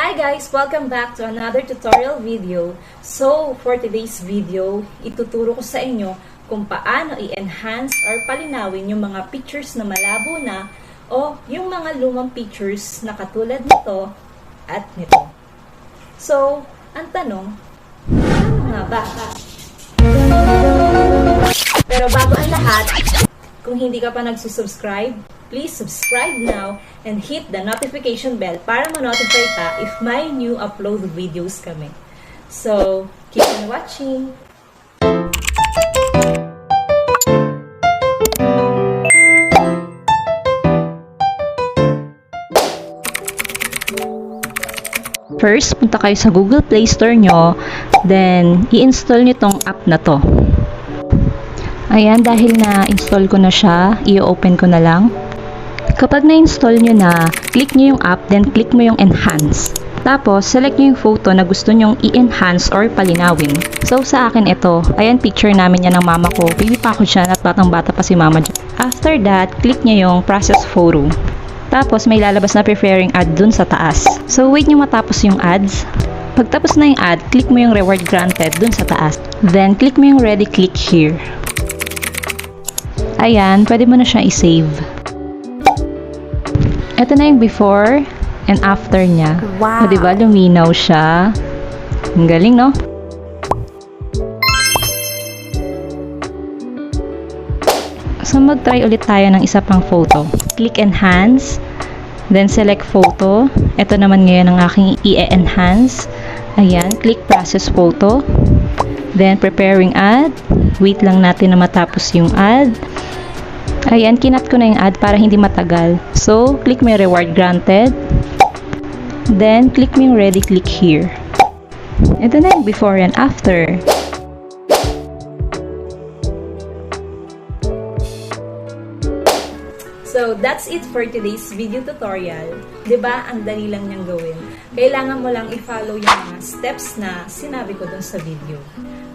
Hi guys! Welcome back to another tutorial video. So, for today's video, ituturo ko sa inyo kung paano i-enhance or palinawin yung mga pictures na malabo na o yung mga lumang pictures na katulad nito at nito. So, ang tanong, paano nga ba? Pero bago ang lahat, kung hindi ka pa nagsusubscribe, please subscribe now and hit the notification bell para ma-notify ka if may new upload videos kami. So, keep on watching! First, punta kayo sa Google Play Store nyo, then i-install nyo tong app na to. Ayan, dahil na-install ko na siya, i-open ko na lang. Kapag na-install nyo na, click nyo yung app, then click mo yung enhance. Tapos, select nyo yung photo na gusto nyong i-enhance or palinawin. So, sa akin ito, ayan picture namin yan ng mama ko. Baby pa ako dyan at batang-bata pa si mama dyan. After that, click nyo yung process photo. Tapos, may lalabas na preferring ad dun sa taas. So, wait nyo matapos yung ads. Pagtapos na yung ad, click mo yung reward granted dun sa taas. Then, click mo yung ready click here. Ayan, pwede mo na siya i-save. Ito na yung before and after niya. Wow! O, diba? Luminaw siya. Ang galing, no? So, mag-try ulit tayo ng isa pang photo. Click enhance. Then, select photo. Ito naman ngayon ang aking i-enhance. Ayan, click process photo. Then, preparing ad. Wait lang natin na matapos yung ad. Ayan, kinat ko na yung ad para hindi matagal. So, click mo yung reward granted. Then, click mo yung ready click here. Ito na yung before and after. So, that's it for today's video tutorial. Diba, ang dali lang niyang gawin. Kailangan mo lang i-follow yung mga steps na sinabi ko dun sa video.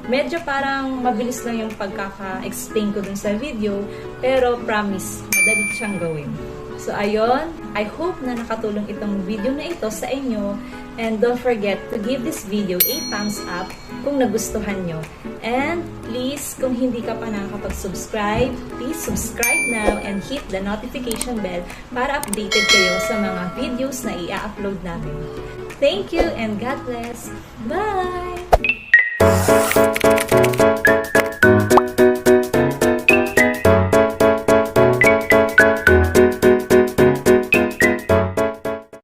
Medyo parang mabilis lang yung pagkaka-explain ko dun sa video, pero promise, madali siyang gawin. So, ayun, I hope na nakatulong itong video na ito sa inyo. And don't forget to give this video a thumbs up kung nagustuhan nyo. And please, kung hindi ka pa nakakapag-subscribe, please subscribe now and hit the notification bell para updated kayo sa mga videos na i-upload namin. Thank you and God bless. Bye!